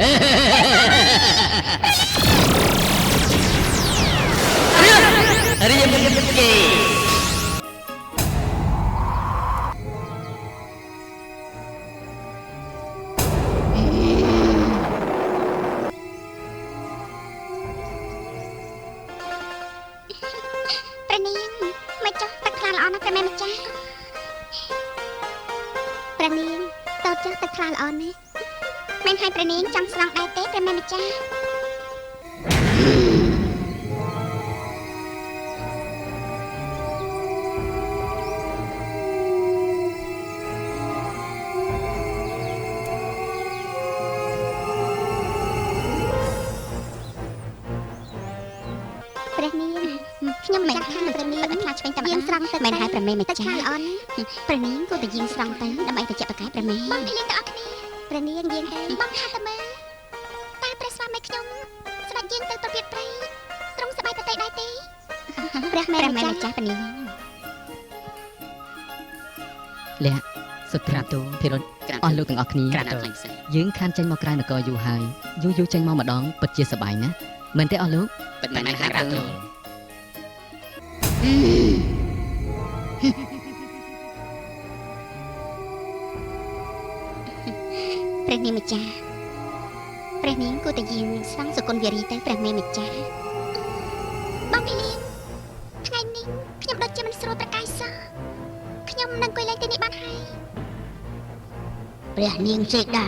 រៀបគេព្រះនាងមិនចុះទឹកខ្លាល្អណាស់ព្រះមេម្ចាស់ព្រះនាងតើចុះទឹកខ្លាល្អណាស់មិនឲ្យព្រះនាងចង់ស្រង់ដែរទេព្រះមេម្ចាស់ព្រះនាងខ្ញុំមិនចាស់ខាងព្រះនាងខ្លាចឆ្វេងតាមយាងស្រង់ទៅមិនឲ្យព្រះមេម្ចាស់ល្អណាស់ព្រះនាងគួរតែយាងស្រង់ទៅដើម្បីទៅចាក់តកែព្រះមេបងភ្លៀងទាំងអស់គ្នាព្រះនាងយាងទៅបងថាតើមើលតែព្រះស្វាមីខ្ញុំស្ដេចយាងទៅប្រភេទព្រៃទ្រង់សប្បាយប្រតិដែរទេព្រះមេម្ចាស់ព្រះនាងលះសុត្រាទូភិរុតអស់លោកទាំងអស់គ្នាយើងខានចេញមកក្រៅនគរយូរហើយយូរចេញមកម្ដងពិតជាសប្បាយណាស់មែនទេអស់លោកពិតមែនហើយក្រាបទូលព្រះនាងម្ចាស់ព្រះនាងគួរតែយាងស្រង់សុគន្ធវារីទៅព្រះមេម្ចាស់បងភ្លៀងថ្ងៃនេះខ្ញុំដូចជាមិនស្រួលប្រកាយសោះខ្ញុំនឹងអង្គុយលេងទីនេះបានហើយព្រះនាងសេដា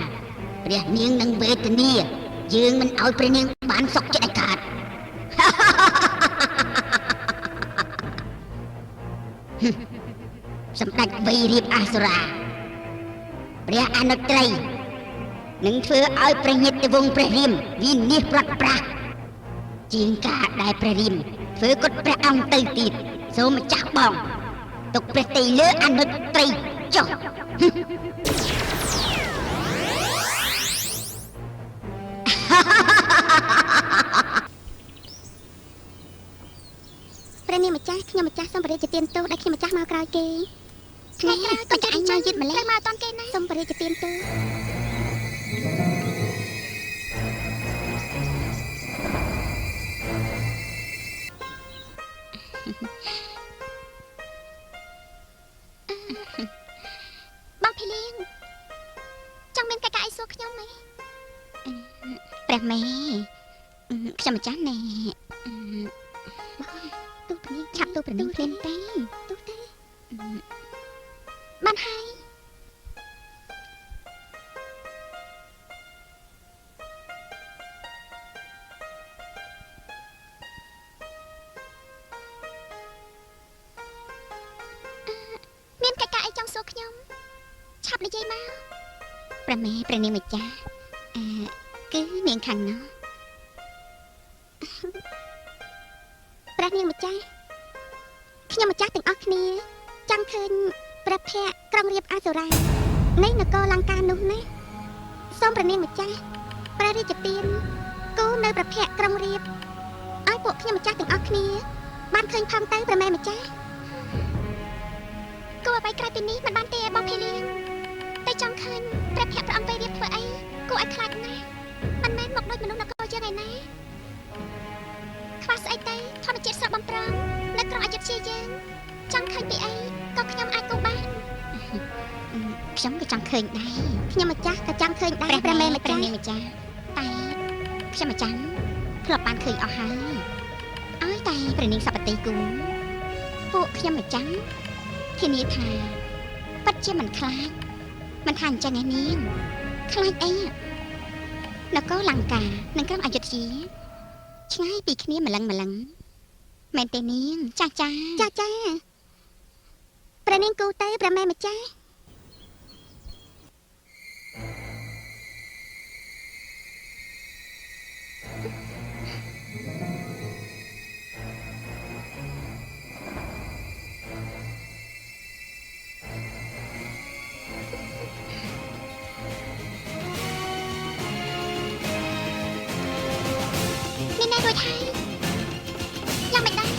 ព្រះនាងនឹងវេទនាយើងមិនឲ្យព្រះនាងបានសុខចិត្តខាតសម្ដេចវៃរៀបអសុរាព្រះអនុត្រីនឹងធ្វើឲ្យព្រះញាតិវង្សព្រះរាមវិនិច្ឆ័យប្រាក់ប្រាស់ជាងការដែលព្រះរាមធ្វើកុដព្រះអង្គទៅទៀតសូមម្ចាស់បងទុកព្រះតីលើអនុត្រីចុះព្រះនាងម្ចាស់ខ្ញុំម្ចាស់សូមបរិយាទានទោសដែលខ្ញុំម្ចាស់មកក្រោយគេថ្ងៃក្រោយក៏ចាអញមកយឺតម្លេះមកអត់តាន់គេណាសូមបរិយាទានទោសបងភីលៀងចង់មានកាយសួរខ្ញុំហីព្រះមេខ្ញុំម្ចាស់ណែទូព្រះនាងឆាប់ទូព្រះនាងភ្លាមទេទូទេបានហើយមានកកាអីចង់សួរខ្ញុំឆាប់និយាយមកព្រះមេព្រះនាងម្ចាស់គឺនាងខាងនោះព្រះនាងម្ចាស់ខ្ញុំម្ចាស់ទាំងអស់គ្នាចង់ឃើញព្រះភ័ក្រក្រុងរាពណ៍អសុរានៃនគរលង្កានោះណាសូមព្រះនាងម្ចាស់ព្រះរាជទានគូនៅព្រះភ័ក្រក្រុងរាពណ៍ឲ្យពួកខ្ញុំម្ចាស់ទាំងអស់គ្នាបានឃើញផងទៅព្រះមេម្ចាស់គូអ្វីក្រៅពីនេះមិនបានទេបងភីលៀងតែចង់ឃើញព្រះភ័ក្រព្រះអង្គទៅរៀបធ្វើអីគូឲ្យខ្លាចណាស់មិនមែនមកដូចមនុស្សនគរយើងឯណាខ្វះស្អីទៅធម្មជាតិសក់បំប្រងនៅក្រុងអយុធ្យាយើងចង់ឃើញពីអីក៏ខ្ញុំអាចគូបានខ្ញុំក៏ចង់ឃើញដែរខ្ញុំម្ចាស់ក៏ចង់ឃើញដែរព្រះមេម្ចាស់តែខ្ញុំម្ចាស់ធ្លាប់បានឃើញអស់ហើយឲ្យតែព្រះនាងសពតិគូពួកខ្ញុំម្ចាស់ធានាថាពិតជាមិនខ្លាចមិនថាអញ្ចឹងឯនាងខ្លាចអីនគរលង្កានិងក្រុងអយុធ្យាឆ្ងាយពីគ្នាម្លឹងមែនទេនាងចាចាព្រះនាងគូទៅព្រះមេម្ចាស់នេះណែរួចហើយយ៉ាងមិនដែរ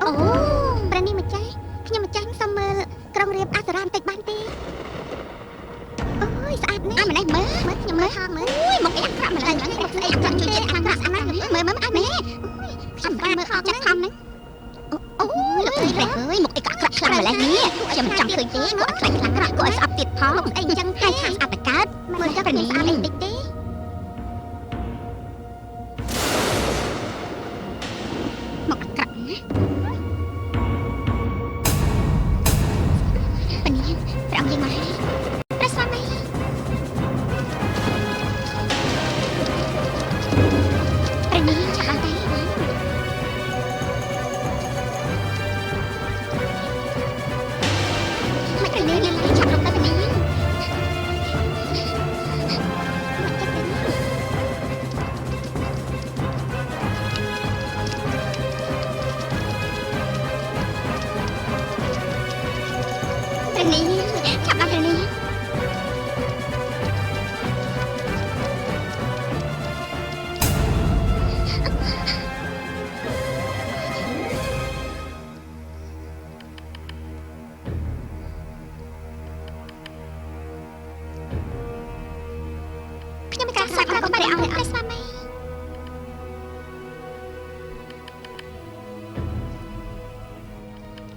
អូព្រះនាងម្ចាស់ខ្ញុំម្ចាស់សុំមើលក្រុងរាពណ៍អសុរាបន្តិចបានទេ មើលអូយមកអាក់ក្រាក់ម្ល៉េះហ្នឹងមកស្អីអាក់ក្រាក់ជួយចិត្តអាក់ក្រាក់ស្អាតណាស់មើលមើលអានេះខ្ញុំបានមើលខកចាក់ខំហ្នឹងអូលោកស្រីព្រះអើយមកអីក៏អាក់ក្រាក់ខ្លាំងម្ល៉េះនេះខ្ញុំចង់ឃើញទេក៏អាក់ក្រាក់ខ្លាំងក៏ឲ្យស្អប់ទៀតផងអីចឹងតែខាងស្អាតតកើតមើលទៅនេះស្អាតអីតិចទេមកអាក់ក្រាក់ណាប៉ានីព្រះអង្គយើងមកហើយព្រះស្វាមីព្រះនីចាប់អត់ទេមកព្រះនីយើងចាប់រកទៅព្រះនីព្រះនីចាប់ដល់ព្រះនីខ្ញុំមិនកាសាក់ក៏មិនឲ្យព្រះស្វាមី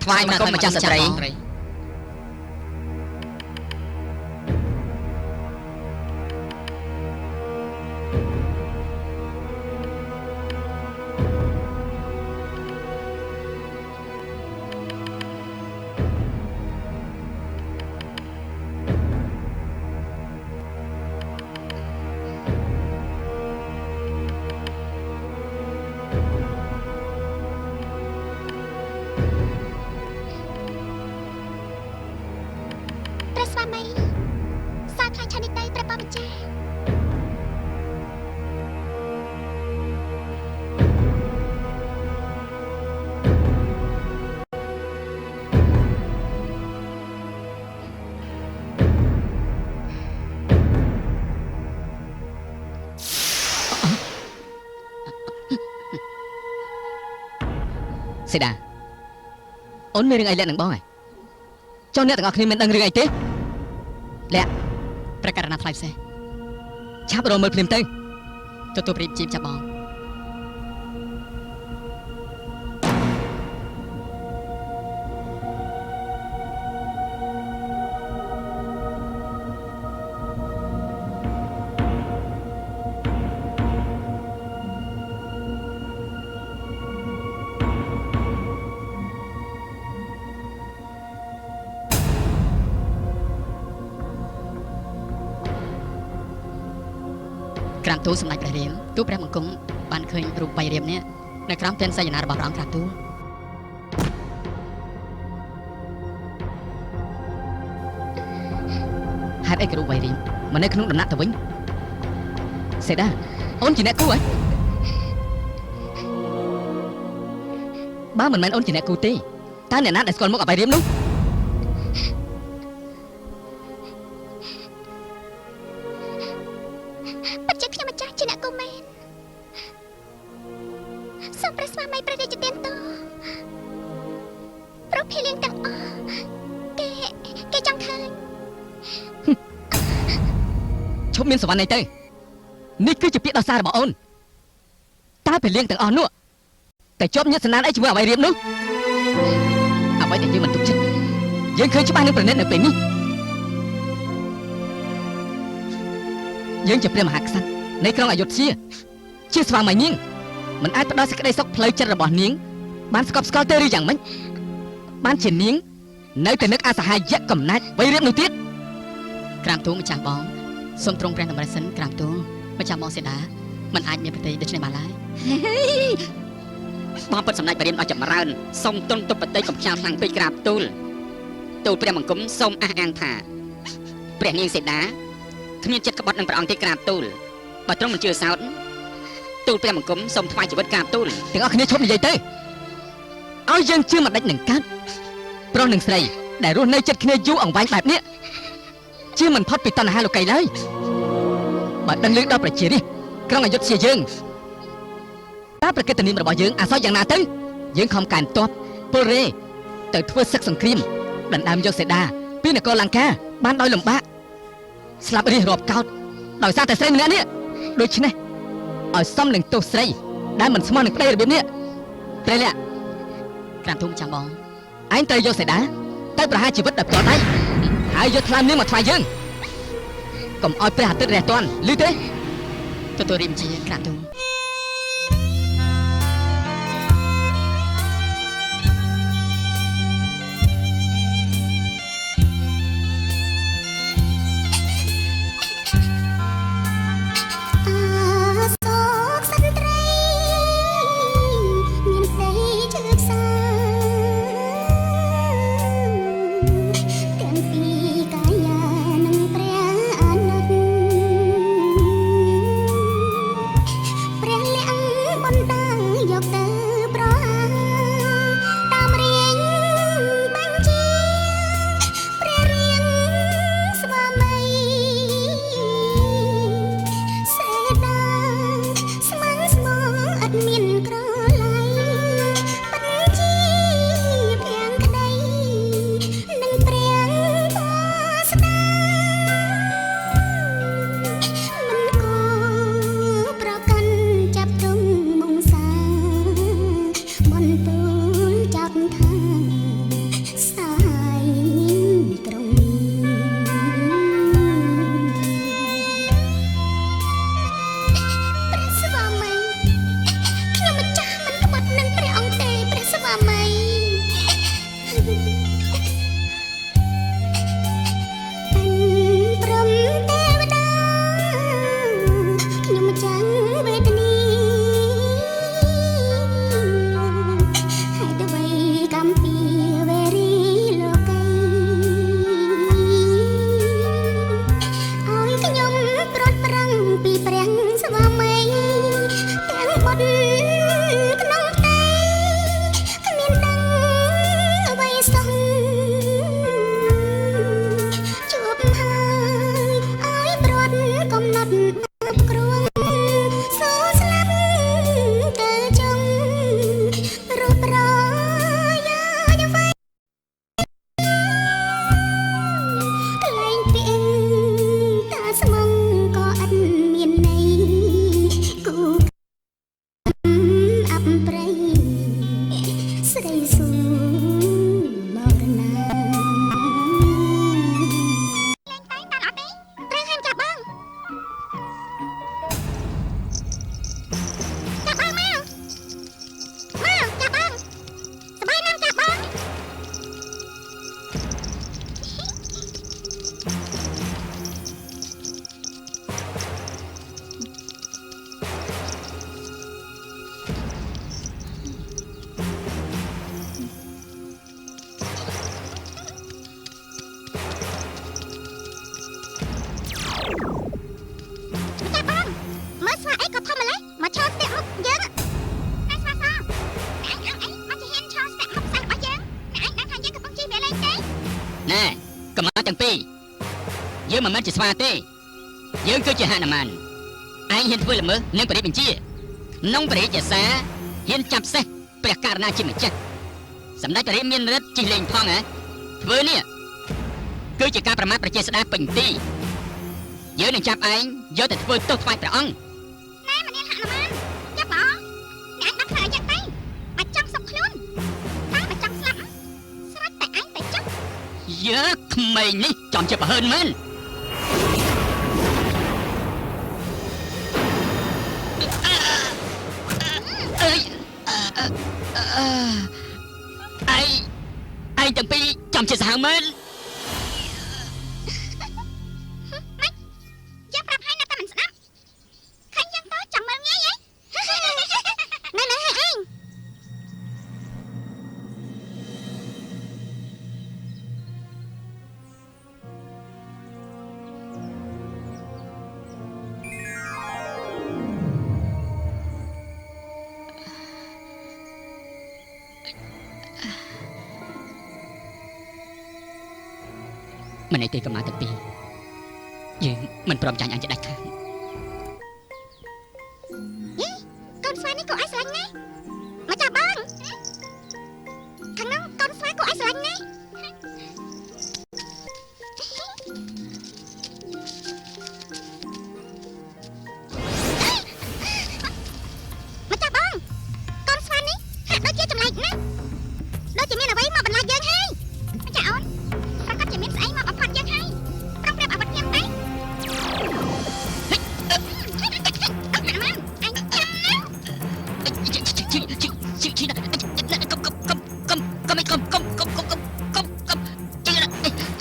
ថ្វាយមកគុំម្ចាស់ស្ត្រីព្រះស្វាមីសាខ្លាចឆានិតៃព្រះបម្ចាស់សេដាអូនមានរឿងអីលាក់នឹងបងហ៎ចុះអ្នកទាំងអស់គ្នាមិនដឹងរឿងអីទេលាក់ប្រកាសណាថ្លៃផ្សេងឆាប់រកមើលភ្លាមទៅទទួលប្រៀបជីបចាប់បងក្រាំទូសម្ដេចព្រះរាមទូព្រះបង្គំបានឃើញរូបបៃរាមនេះនៅក្រោមផ្ទៃសយនារបស់ព្រះអង្គក្រាំទូហេតុអីក៏រូបបៃរាមមកនៅក្នុងដំណាក់ទៅវិញសេដាអូនជាអ្នកគូហ៎បើមិនមែនអូនជាអ្នកគូទេតើអ្នកណាដែលស្គាល់មុខអបៃរាមនោះពិតជាខ្ញុំម្ចាស់ជាអ្នកគូមែនសូមព្រះស្វាមីព្រះរាជទានតព្រោះភីលៀងទាំងអស់គេចង់ឃើញឈប់មានសវណ្ណអីទៅនេះគឺជាពាក្យដោះសាររបស់អូនតើភីលៀងទាំងអស់នោះតែជាប់ញាតសន្តានអីជាមួយអបៃរាមនោះអ្វីដែលយើងមិនទុកចិត្តយើងឃើញច្បាស់នឹងប្រណិតនៅពេលនេះយើងជាព្រះមហាក្សត្រនៃក្រុងអយុធ្យាជាស្វាមីនាងមិនអាចផ្ដល់សេចក្តីសុខផ្លូវចិត្តរបស់នាងបានស្កប់ស្កល់ទេឬយ៉ាងម៉េចបានជានាងនៅតែនឹកអសហាយៈកំណាច់វៃរៀបនោះទៀតក្រាមទូម្ចាស់បងសូមទ្រង់ព្រះតម្រិះសិនក្រាមទូម្ចាស់បងសេដាមិនអាចមានប្រតិដូច្នេះបានឡើយបងពិតសម្ដេចព្រះរាមដល់ចម្រើនសូមទ្រង់ទប់ប្រតិកំចាល់ខ្លាំងពេកក្រាបទូលព្រះបង្គំសូមអះអាងថាព្រះនាងសេដាគ្មានចិត្តក្បត់នឹងព្រះអង្គទេក្រាបទូលបើទ្រង់មិនជឿសោតទូលព្រះបង្គំសូមថ្វាយជីវិតក្រាបទូលទាំងអស់គ្នាឈប់និយាយទៅឲ្យយើងជឿមិនដេចនឹងកើតប្រុសនិងស្រីដែលរស់នៅចិត្តគ្នាយូរអង្វែងបែបនេះជឿមិនផុតពីតណ្ហាលោកីឡើយបើដឹងឮដល់ប្រជារាស្ត្រក្រុងអយុធ្យាយើងតើប្រកិត្តិនាមរបស់យើងអាសោះយ៉ាងណាទៅយើងខំកានតបពលរេទៅធ្វើសឹកសង្គ្រាមដណ្ដើមយកសេដាពីនគរលង្កាបានដោយលំបាកស្លាប់រះរាប់កោត ដោយសារតែស្រីម្នាក់នេះដូច្នេះឲ្យសមនឹងទោសស្រីដែលមិនស្មើនឹងប្តីរបៀបនេះព្រះលក្ខក្រាបទូលម្ចាស់បងឯងត្រូវយកសេដាទៅប្រហារជីវិតដោយផ្ទាល់ដៃហើយយកថ្លើមនាងមកថ្វាយយើងកុំឲ្យព្រះអាទិត្យរះទាន់ឮទេទទួលរីមជាក្រាបទូល យើងមិនមែនជាស្វាទេយើងគឺជាហនុមានឯងហ៊ានធ្វើល្មើសនឹងព្រះរាជបញ្ជាក្នុងព្រះរាជសារហ៊ានចាប់សេះព្រះករណាជាម្ចាស់សម្ដេចព្រះរាជមានរិទ្ធជិះលេងផងហ៎ធ្វើនេះគឺជាការប្រមាថប្រជាស្ដាពេញទីយើងនឹងចាប់ឯងយកទៅធ្វើទោសថ្វាយព្រះអង្គណែមនាងហនុមានចាប់បងអ្នកបាត់ធ្វើអីចឹងទៅបាច់ចង់សុកខ្លួនតែបាច់ចង់ស្លាប់ស្រេចតែឯងទៅចុះយើក្មេងនេះចំជាប្រហើនមែនឯងទាំងពីរចំជាសាហាវមែនយើងប្រាប់ហើយនៅតែមិនស្ដាប់ឃើញយ៉ាងតចង់មើលងាយហ៎ណែឲ្យឯងមិនអីទេកម្មាទាំងពីរយើងមិនព្រមចាញ់អញជាដាច់ខាតកូនស្វានេះក៏អាចស្រឡាញ់ណាស់មកចាប់បងខាងនោះកូនស្វាក៏អាចស្រឡាញ់ណាស់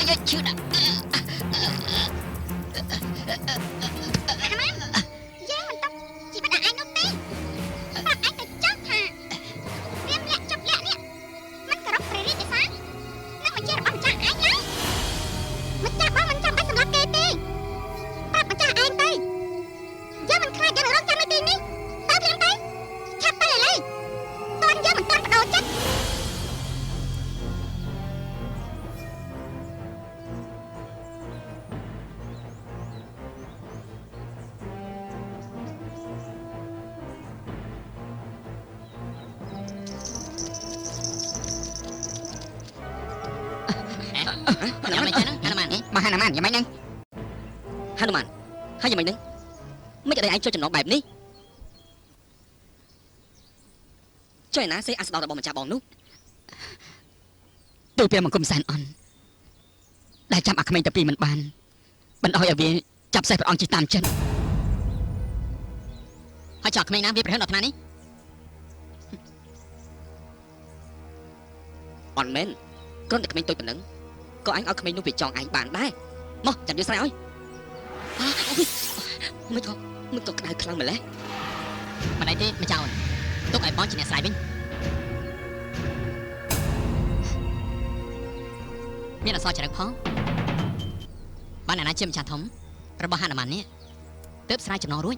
យកឈឺណាស់ យើងមិនតបជីវិតឯងនោះទេប្រាប់ឯងទៅចុះថារៀមលាក់ចុកលាក់នេះมันគោរពព្រះរាជទេសានឹងមកជារបស់ម្ចាស់ឯងហើយម្ចាស់បងមិនចាំបាច់សម្រាប់គេទេប្រាប់ម្ចាស់ឯងទៅយើងមិនខ្លាចយើងរងចាំនៅទីនេះទៅភ្លាមទៅឆាប់ទៅឥឡូវតើយើងមិនតាន់បដូរចិត្ត យ៉ាងម៉េចហ្នឹងហានុមានមកហានុមានយ៉ាងម៉េចហ្នឹងហានុមានហើយយ៉ាងម៉េចហ្នឹងមិនឲ្យឯងចូលចំណងបែបនេះចុះឯណាសេះអាស្ដោរបស់ម្ចាស់បងនោះទូលព្រះមង្គមសែនអន់ដែលចាំអាក្មេងតាពីមិនបានបណ្ដោយឲ្យវាចាប់សេះព្រះអង្គជីតាមចិត្តហើយចោះក្មេងណាវាប្រហែលដល់ថ្នាក់នេះអត់មែនគ្រាន់តែក្មេងតូចប៉ុណ្ណឹង ក៏អញឲ្យក្មេងនោះវាចង់ឯងបានដែរមកចាំយកស្រែឲ្យមិនក៏ក្តៅខ្លាំងម្ល៉េះមិនអីទេម្ចាស់អូនទុកឲ្យបងជាអ្នកស្រែវិញមានអសរចរិតផងបានអ្នកណាជាម្ចាស់ធំរបស់ហានុមាននេះទើបស្រែចំណងរួច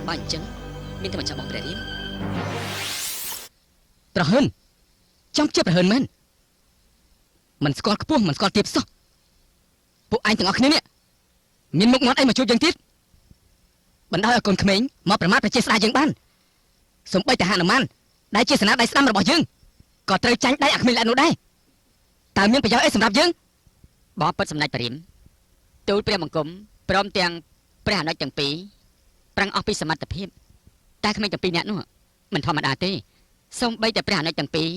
បើអញ្ចឹងមានតែម្ចាស់បងព្រះរាមប្រហែល ចាំជាប្រហែលមែនមិនស្គាល់ខ្ពស់មិនស្គាល់ទាបសោះពួកឯងទាំងអស់គ្នានេះមានមុខមាត់អីមកជួយយើងទៀតបណ្ដោយឲ្យកូនក្មេងមកប្រមាថប្រជាស្ដាយយើងបានសំបីតែហានុមានដែលជាសេនាដៃស្ដាំរបស់យើងក៏ត្រូវចាញ់ដៃអាក្មេងល្អិតនោះដែរតើមានប្រយោជន៍អីសម្រាប់យើងបបពិតសម្ដេចព្រះរាមទូលព្រះបង្គំព្រមទាំងព្រះអនុជទាំងពីរប្រឹងអស់ពីសមត្ថភាពតែក្មេងទាំងពីរនាក់នោះមិនធម្មតាទេសំបីតែព្រះអនុជទាំងពីរ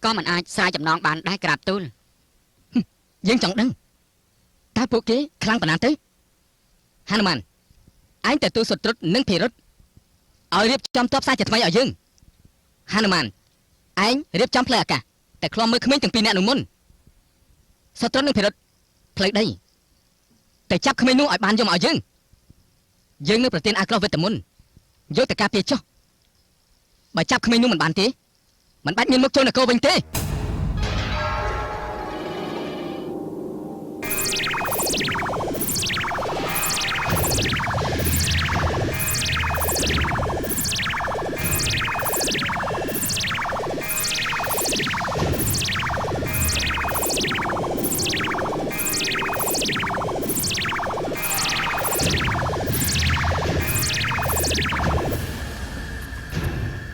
ក៏មិនអាចស្រាយចំណងបានដែរក្រាបទូលយើងចង់ដឹងតើពួកគេខ្លាំងប៉ុណ្ណាទៅហានុមានឯងទៅទូលសុត្រុតនិងភិរុតឲ្យរៀបចំទ័ពសាជាថ្មីឲ្យយើងហានុមានឯងរៀបចំផ្លូវអាកាសតែខ្លំមើលក្មេងទាំងពីរនាក់នោះមុនសុត្រុតនិងភិរុតផ្លូវដីតែចាប់ក្មេងនោះឲ្យបានយកមកឲ្យយើងនឹងប្រទានអាក្រោះវេទមន្តយកទៅការពារចុះបើចាប់ក្មេងនោះមិនបានទេ មិនបាច់មានមុខចូលនគរវិញទេ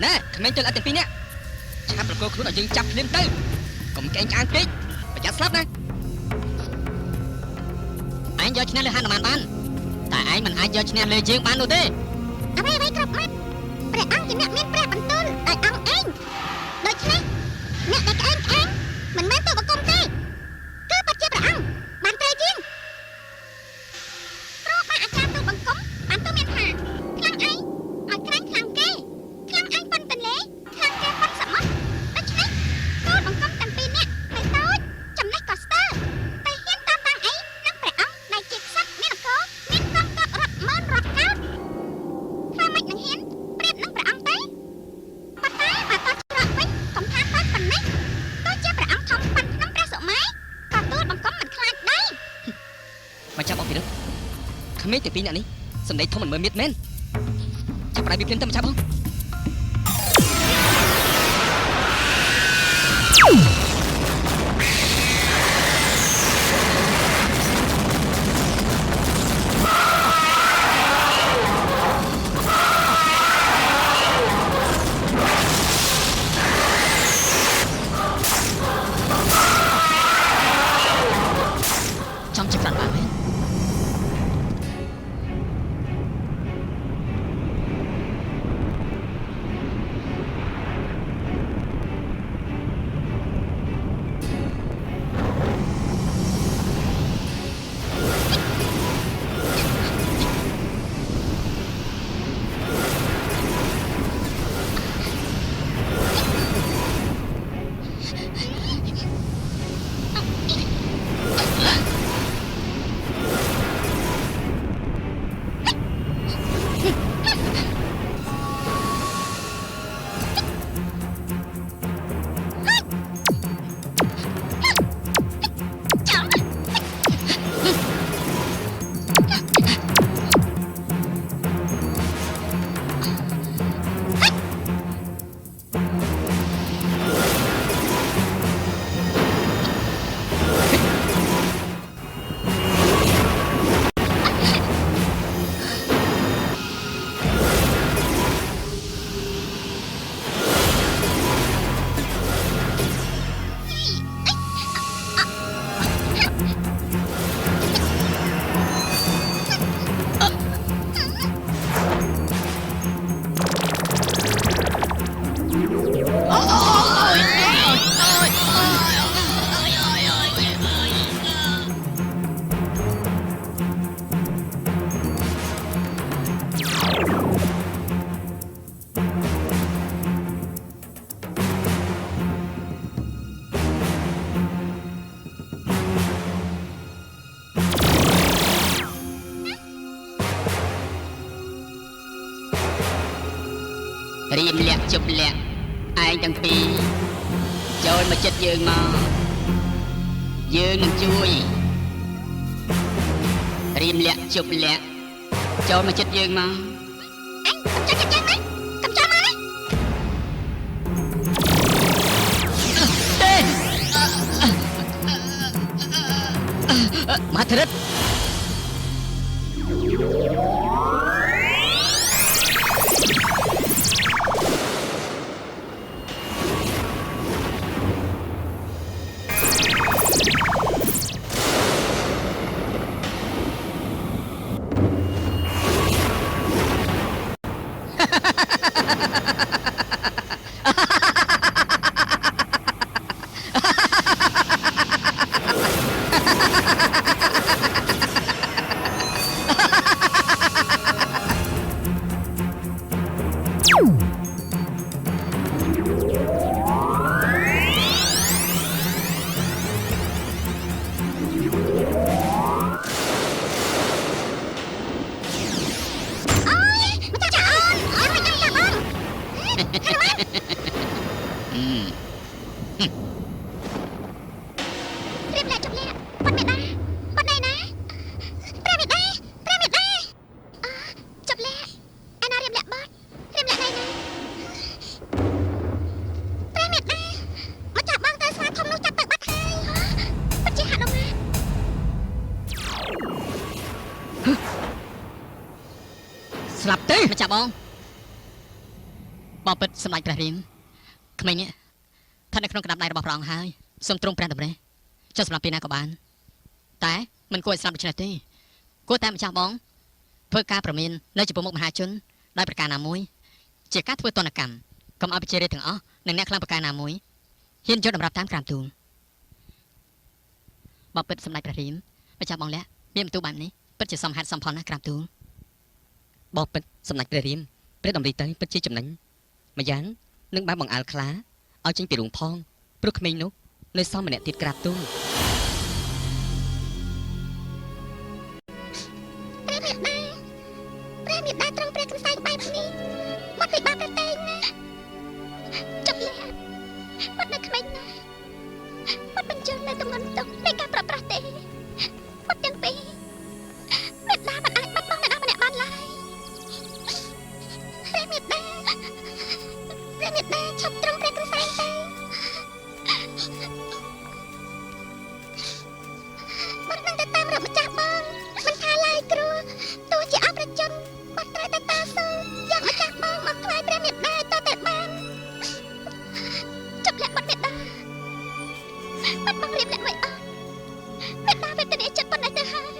ណែក្មេងចូលអត់ទាំងពីរនាក់ ឆាប់ប្រកល់ខ្លួនឲ្យយើងចាប់ភ្លាមទៅកុំកេងក្អាងពេកប្រយ័ត្នស្លាប់ណាអញយកឈ្នះលើហានុមានបានតែឯងមិនអាចយកឈ្នះលើយើងបាននោះទេ អ្វីគ្រប់ម៉ាត់ព្រះអង្គជាអ្នកមានព្រះបន្ទូលដោយអង្គឯងដូច្នេះអ្នកដែលក្អេងមិនមែនទូបង្គំទេគឺពិតជាព្រះអង្គបានត្រូវជាងព្រោះបានអាចារ្យទូបង្គំបានទូមានថាខ្លាំងឯងឲ្យខ្លាំងខ្លាំងគេខ្លាំងឯងប៉ុនតលេខ្លាំងគេប៉ុនសមុទ្រដូច្នេះទូបង្គំទាំងពីរនាក់ទៅតូចចំណេះក៏ស្ទើរតែហ៊ានតាមតាំងអីនឹងព្រះអង្គដែលជាក្សត្រមាននគរមានកងទ័ពរាប់ម៉ឺនរាប់កោណ ធ្វើម៉េចនឹងហ៊ានប្រៀបនឹងព្រះអង្គទេប៉ុន្តែបើតើច្រកវិញកុំថាទៅប៉ុណ្ណេះទោះជាព្រះអង្គធំប៉ុណ្ណឹងព្រះសុមេក៏ទូលបង្គំមិនខ្លាចដែរ មកចាប់អស់ពីនេះក្មេងទាំងពីរនាក់នេះសម្ដីធំមិនមើលមៀតមែនចាប់ប្រដៅវាភ្លាមទៅមកចាប់បង trong chụp đoạn bản ấy រៀមលាក់ជប់លាក់ឯងទាំងពីរចូលមកចិត្តយើងមកយើងនឹងជួយរៀមលាក់ជប់លាក់ចូលមកចិត្តយើងមក អញកំចាត់យ៉ាងណាកំចាត់មក មហាធរិត ម្ចាស់ចាអូនអើយមិនចាំបង រៀបលាក់ជប់លាក់បាត់មេដាបាត់ណៃណាព្រះមេដាព្រះមេដាជប់លាក់ឯណារៀបលាក់បាត់រៀបលាក់ណៃណាព្រះមេដាមកចាប់បងទៅស្វាធំនោះចាប់ទៅបាត់ហើយពិតជាហាក់ដល់មក ស្លាប់ទេម្ចាស់បងពិតសម្ដេចព្រះរាមក្មេងនេះស្ថិតនៅក្នុងកណ្ដាប់ដៃរបស់ព្រះអង្គហើយសូមទ្រង់ព្រះតម្រេះចុះសម្រាប់ពេលណាក៏បានតែមិនគួរឲ្យស្លាប់ដូច្នេះទេគួរតែម្ចាស់បងធ្វើការប្រមាននៅចំពោះមុខមហាជនដោយប្រការណាមួយជាការធ្វើទណ្ឌកម្មកុំឲ្យប្រជារាស្ត្រទាំងអស់និងអ្នកខ្លាំងប្រការណាមួយហ៊ានយកតម្រាប់តាមក្រាមទូលបើពិតសម្ដេចព្រះរាមម្ចាស់បងលះមានបន្ទូលបែបនេះពិតជាសមហេតុសមផលណាស់ក្រាមទូលបើពិតសម្ដេចព្រះរាមព្រះតម្រីទៅពិតជាចំណេញម្យ៉ាងនឹងបានបង្អើលខ្លាឲ្យចេញពីរូងផងព្រោះក្មេងនោះនៅសមម្នាក់ទៀតក្រាបទូល ព្រះមេដាព្រះមេដាត្រង់ព្រះកំសែងបែបនេះបាត់ពីបាបប្រតេងណាជប់លាក់បាត់នៅក្មេងណាបាត់បញ្ជូននៅទំនន់ទុកនៃការប្រប្រាស់ទេបាត់ទាំងពីរមេដាមិនអាចបាត់បង់មេដាម្នាក់បានឡើយព្រះមេដាឈប់ត្រង់ព្រះកំសែងទៅបាត់នឹងទៅតាមរកម្ចាស់បងមិនថាឡើយគ្រូទោះជាអប្រជជនបាត់ត្រូវតែតាស៊ូយ៉ាងម្ចាស់បងមកថ្វាយព្រះមេដាតតែបានជប់លាក់បាត់មេដាបាត់បងរៀបលាក់មួយអស់មេដាវេទនាចិត្តប៉ុណ្ណេះទៅហើយ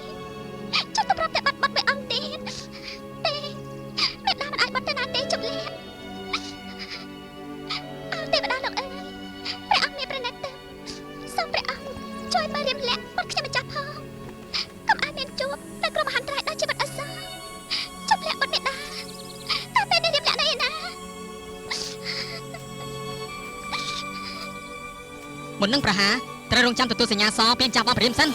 ចុះទៅប្រាប់តែបាត់មួយអង្គទៀតទេមេដាមិនអាចបាត់ទៅណាទេជប់លាក់អើទេវតាលោកអើយព្រះអង្គមានប្រណិតទៅសូមព្រះអង្គជួយមករៀបលាក់បាត់ខ្ញុំម្ចាស់ផងកុំឲ្យមានជួបតែក្រុមមហន្តរាយដល់ជីវិតអសរជប់លាក់បាត់មេដាតែពេលនេះរៀបលាក់ណៃណា មុននឹងប្រហារត្រូវរងចាំទទួលសញ្ញាសពីម្ចាស់បងព្រះរាមសិន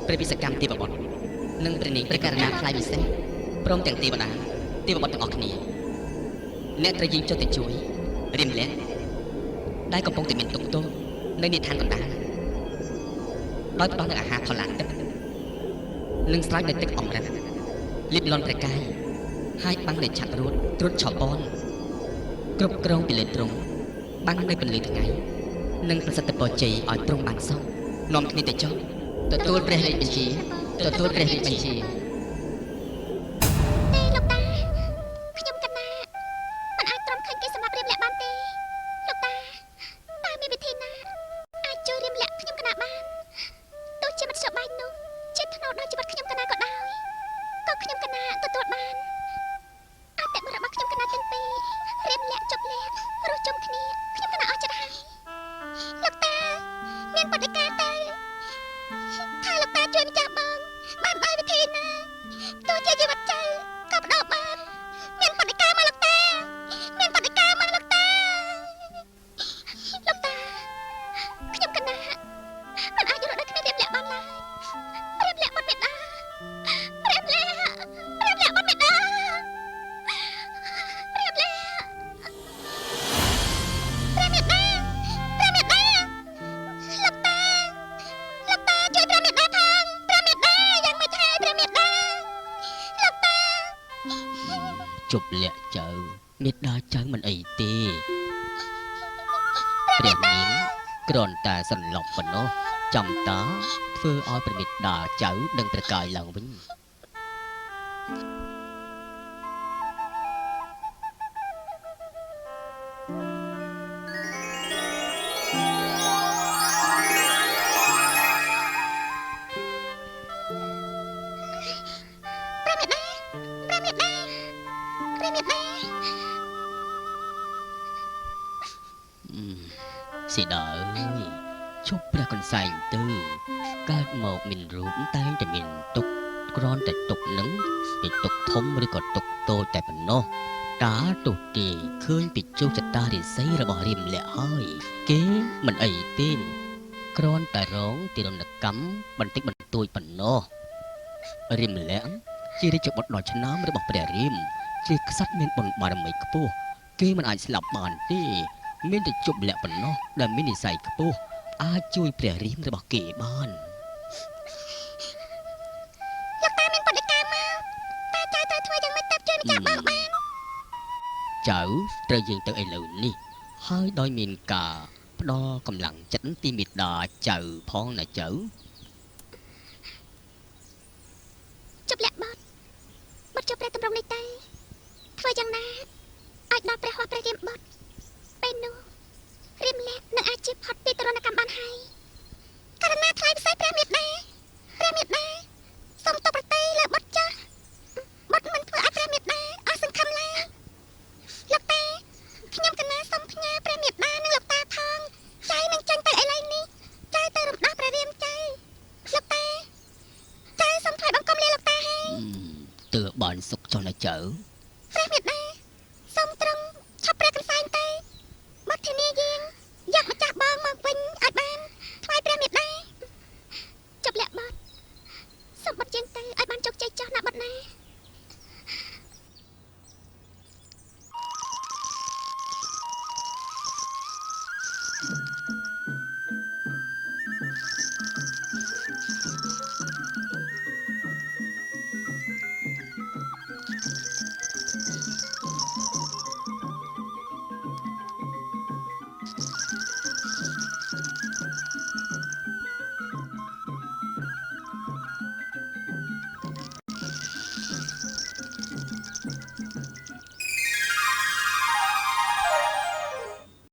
ព្រះវិសកម្មទេវបុត្រនិងព្រះនាងព្រះករណាថ្លៃពិសេសព្រមទាំងទេវតាទេវបុត្រទាំងអស់គ្នាអ្នកត្រូវยิงចុះទៅជួយរៀមលាក់ដែលកំពុងតែមានទុកទោសនៅនិឋានកណ្ដាលដោយផ្ដល់នូវអាហារផលឡាទឹកនិងស្រោចនៅទឹកអម្រឹតលិបលន់ព្រះកាយហើយបាំងនៅឆាត់រួតត្រួតឆោបនគ្រប់គ្រងពីលើទ្រង់បាំងនៅពន្លឺថ្ងៃនិងប្រសិទ្ធពរជ័យឲ្យទ្រង់បានសោះនាំគ្នាទៅចុះទទួលព្រះរាជបញ្ជាទទួលព្រះរាជបញ្ជា ទេលោកតាខ្ញុំកណាមិនអាចទ្រាំឃើញគេសម្រាប់រៀបលាក់បានទេលោកតាតើមានវិធីណាអាចជួយរៀបលាក់ខ្ញុំកណាបានទោះជាមិនសុបាយនោះជាថ្នូរដល់ជីវិតខ្ញុំកណាក៏ដោយក៏ខ្ញុំកណាទទួលបានអតិបររបស់ខ្ញុំកណាទាំងពីររៀបលាក់ជប់លាក់រស់ជុំគ្នាខ្ញុំកណាអស់ចិត្តហើយលោកតាមានបដិការទៅថាលោកតាជួយម្ចាស់បងបានដោយវិធីណា ជប់លាក់ចៅមេដាចៅមិនអីទេព្រះនាងគ្រាន់តែសន្លប់ប៉ុណ្ណោះចាំតាធ្វើឲ្យព្រះមេដាចៅដឹងប្រកាយឡើងវិញសីតាអើយជប់ព្រះកន្សែងទៅកើតមកមានរូបតែងតែមានទុកគ្រាន់តែទុកនឹងពីទុកធំឬក៏ទុកតូចតែប៉ុណ្ណោះតាទោះទេឃើញពីជោគជតារិស័យរបស់រាមលក្សណ៍ហើយគេមិនអីទេគ្រាន់តែរងទារុណកម្មបន្តិចបន្តួចប៉ុណ្ណោះរាមលក្សណ៍ជារាជបុត្រដ៏ឆ្នើមរបស់ព្រះរាមជាក្សត្រមានបុណ្យបារមីខ្ពស់គេមិនអាចស្លាប់បានទេមានតែជប់លាក់ប៉ុណ្ណោះដែលមាននិស្ស័យខ្ពស់អាចជួយព្រះរាមរបស់គេបានលោកតាមានបដិការមកតែចៅត្រូវធ្វើយ៉ាងម៉េចទៅជួយម្ចាស់បងបានចៅត្រូវយើងទៅឥឡូវនេះហើយដោយមានការផ្ដល់កម្លាំងចិត្តពីមេដាចៅផងណាចៅជប់លាក់បត់ជប់ព្រះតម្រង់នេះទៅធ្វើយ៉ាងណាឲ្យដល់ព្រះហស្ថព្រះរាមបត់ពេលនោះរាមលក្សណ៍នឹងអាចជៀសផុតពីទរណកម្មបានហើយករណីថ្លៃពិសេសព្រះមេដាសូមតបប្រតិលើបុត្រចាស់បុត្រមិនធ្វើឲ្យព្រះមេដាអស់សង្ឃឹមឡើយលោកតាខ្ញុំកណាសូមផ្ញើព្រះមេដានិងលោកតាផងចៅនឹងចេញទៅឥឡូវនេះចៅទៅរំដោះព្រះរាមចៅលោកតាចៅសូមថ្វាយបង្គំលាលោកតាហើយទើបបានសុខចុះណាចៅព្រះមេដា